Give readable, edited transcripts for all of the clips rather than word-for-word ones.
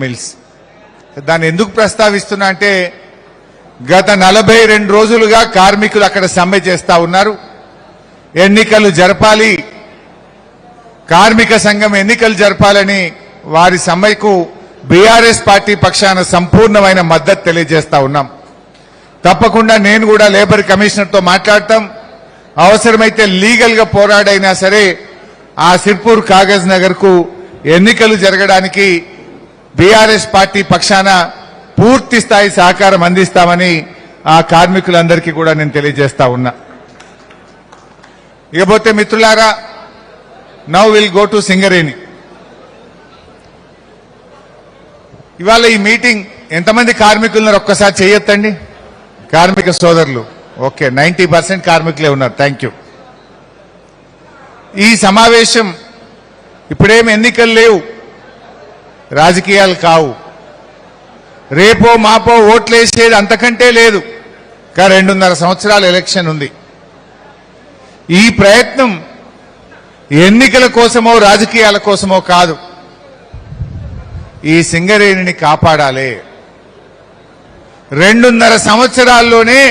Mills దాన్ని ఎందుకు ప్రస్తావిస్తున్నా అంటే గత 42 రోజులుగా కార్మికులు అక్కడ సమ్మె చేస్తా ఉన్నారు. ఎన్నికలు జరపాలి, కార్మిక సంఘం ఎన్నికలు జరపాలని వారి సమ్మెకు బీఆర్ఎస్ పార్టీ పక్షాన సంపూర్ణమైన మద్దతు తెలియజేస్తా ఉన్నాం. తప్పకుండా నేను కూడా లేబర్ కమిషనర్తో మాట్లాడతాం. అవసరమైతే లీగల్ గా పోరాడైనా సరే ఆ సిర్పూర్ కాగజ్ నగర్ కు ఎన్నికలు జరగడానికి బీఆర్ఎస్ పార్టీ పక్షాన పూర్తి స్థాయి సహకారం అందిస్తామని ఆ కార్మికులందరికీ కూడా నేను తెలియజేస్తా ఉన్నా. ఇకపోతే మిత్రులారా, now will go to Singareni. ఇవాళ ఈ మీటింగ్ ఎంతమంది కార్మికులున్నారు ఒక్కసారి చేయొద్దండి. కార్మిక సోదరులు ఓకే, 90% కార్మికులే ఉన్నారు. Thank you. ఈ సమావేశం ఇప్పుడేం ఎన్నికలు లేవు, రాజకీయాలు కావు. రేపో మాపో ఓట్లేసేది అంతకంటే లేదు. 2.5 సంవత్సరాల ఎలక్షన్ ఉంది. ఈ ప్రయత్నం ఎన్నికల కోసమో రాజకీయాల కోసమో కాదు, ఈ సింగరేణిని కాపాడాలి. 2.5 సంవత్సరాల్లోనే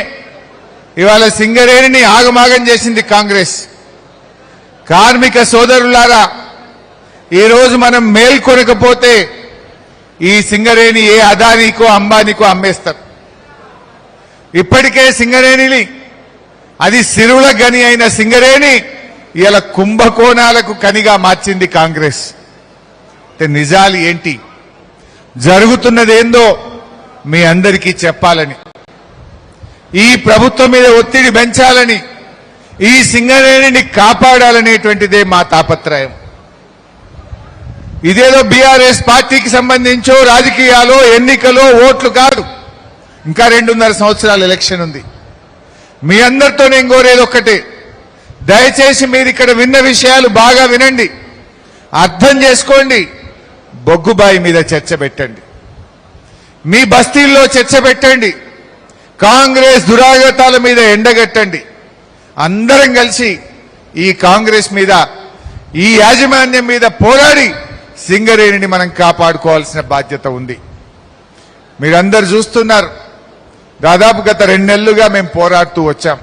ఇవాళ సింగరేణిని ఆగమాగం చేసింది కాంగ్రెస్. కార్మిక సోదరులారా, ఈరోజు మనం మేల్కొనకపోతే ఈ సింగరేణి ఏ అదానీకో అంబానీకో అమ్మేస్తారు. ఇప్పటికే సింగరేణిని, అది సిరుల గని అయిన సింగరేణి ఇలా కుంభకోణాలకు కనిగా మార్చింది కాంగ్రెస్. నిజాలు ఏంటి, జరుగుతున్నదేందో మీ అందరికీ చెప్పాలని, ఈ ప్రభుత్వం మీద ఒత్తిడి పెంచాలని, ఈ సింగరేణిని కాపాడాలనేటువంటిదే మా తాపత్రయం. ఇదేదో బీఆర్ఎస్ పార్టీకి సంబంధించో రాజకీయాలో ఎన్నికలో ఓట్లు కాదు. ఇంకా 2.5 సంవత్సరాల ఎలక్షన్ ఉంది. మీ అందరితో నేను కోరేది ఒక్కటే, దయచేసి మీరు ఇక్కడ విన్న విషయాలు బాగా వినండి, అర్థం చేసుకోండి. బొగ్గుబాయి మీద చర్చ పెట్టండి, మీ బస్తీల్లో చర్చ పెట్టండి, కాంగ్రెస్ దురాగతాల మీద ఎండగట్టండి. అందరం కలిసి ఈ కాంగ్రెస్ మీద, ఈ యాజమాన్యం మీద పోరాడి సింగరేణిని మనం కాపాడుకోవాల్సిన బాధ్యత ఉంది. మీరందరూ చూస్తున్నారు, దాదాపు గత 2 నెలలుగా మేము పోరాడుతూ వచ్చాం.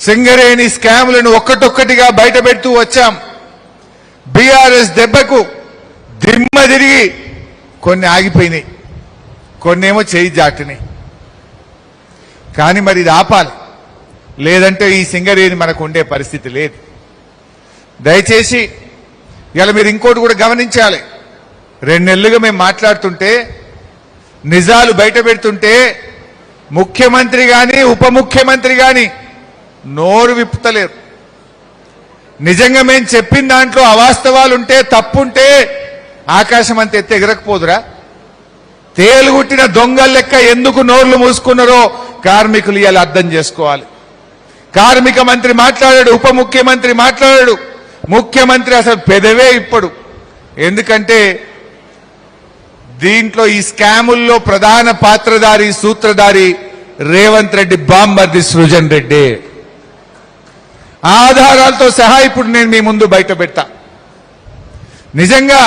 సింగరేణి స్కాములను ఒక్కటొక్కటిగా బయటపెడుతూ వచ్చాం. బీఆర్ఎస్ దెబ్బకు దిమ్మ తిరిగి కొన్ని ఆగిపోయినాయి, కొన్నేమో చేయి జాటినాయి. కానీ మరి ఇది ఆపాలి, లేదంటే ఈ సింగరేణి మనకు ఉండే పరిస్థితి లేదు. దయచేసి ఇలా మీరు ఇంకోటి కూడా గమనించాలి. 2 నెలలుగా మేము మాట్లాడుతుంటే, నిజాలు బయట పెడుతుంటే ముఖ్యమంత్రి గాని ఉప ముఖ్యమంత్రి గాని నోరు విప్పుతలేరు. నిజంగా మేము చెప్పిన దాంట్లో అవాస్తవాలుంటే, తప్పుంటే ఆకాశం అంత ఎత్తి ఎగరకపోదురా? తేలుగుట్టిన దొంగల లెక్క ఎందుకు నోర్లు మూసుకున్నారో కార్మికులు ఇలా అర్థం చేసుకోవాలి. కార్మిక మంత్రి మాట్లాడాడు, ఉప ముఖ్యమంత్రి మాట్లాడాడు, ముఖ్యమంత్రి అసలు పెదవే ఇప్పుడు. ఎందుకంటే దీంట్లో ఈ స్కాముల్లో ప్రధాన పాత్రధారి, సూత్రధారి రేవంత్ రెడ్డి బాంబర్ది సృజన్ రెడ్డి. ఆధారాలతో సహా ఇప్పుడు నేను మీ ముందు బయట పెడతా. నిజంగా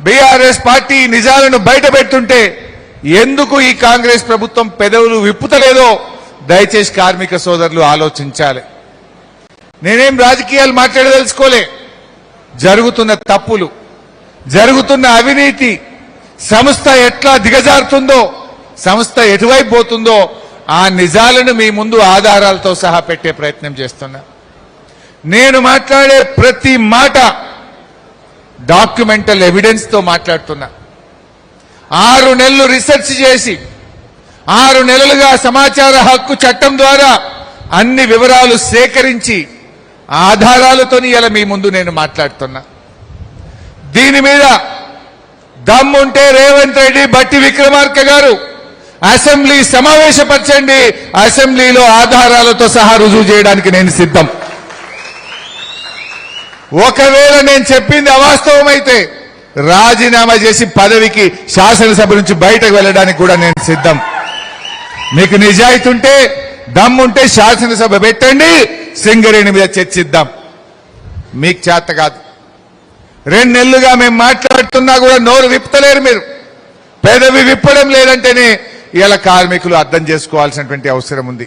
బీఆర్ఎస్ పార్టీ నిజాలను బయట పెడుతుంటే ఎందుకు ఈ కాంగ్రెస్ ప్రభుత్వం పెదవులు విప్పుతలేదో దయచేసి కార్మిక సోదరులు ఆలోచించాలి. నేనేం రాజకీయాలు మాట్లాడదలుచుకోలే. జరుగుతున్న తప్పులు, జరుగుతున్న అవినీతి, సంస్థ ఎట్లా దిగజారుతుందో, సంస్థ ఎటువైపు పోతుందో ఆ నిజాలను మీ ముందు ఆధారాలతో సహా పెట్టే ప్రయత్నం చేస్తున్నా. నేను మాట్లాడే ప్రతి మాట డాక్యుమెంటల్ ఎవిడెన్స్ తో మాట్లాడుతున్నా. 6 నెలలు రీసెర్చ్ చేసి 6 నెలలుగా సమాచార హక్కు చట్టం ద్వారా అన్ని వివరాలు సేకరించి ఆధారాలతోని ఇలా మీ ముందు నేను మాట్లాడుతున్నా. దీని మీద దమ్ముంటే రేవంత్ రెడ్డి, బట్టి విక్రమార్క గారు అసెంబ్లీ సమావేశపరచండి. అసెంబ్లీలో ఆధారాలతో సహా రుజువు చేయడానికి నేను సిద్ధం. ఒకవేళ నేను చెప్పింది అవాస్తవమైతే రాజీనామా చేసి పదవికి శాసనసభ నుంచి బయటకు వెళ్ళడానికి కూడా నేను సిద్ధం. మీకు నిజాయితీ ఉంటే, దమ్ముంటే శాసనసభ పెట్టండి, సింగరేణి మీద చర్చిద్దాం. మీకు చేత కాదు. 2 నెలలుగా మేము మాట్లాడుతున్నా కూడా నోరు విప్పలేరు మీరు. పెదవి విప్పడం లేదంటేనే ఇలా కార్మికులు అర్థం చేసుకోవాల్సినటువంటి అవసరం ఉంది.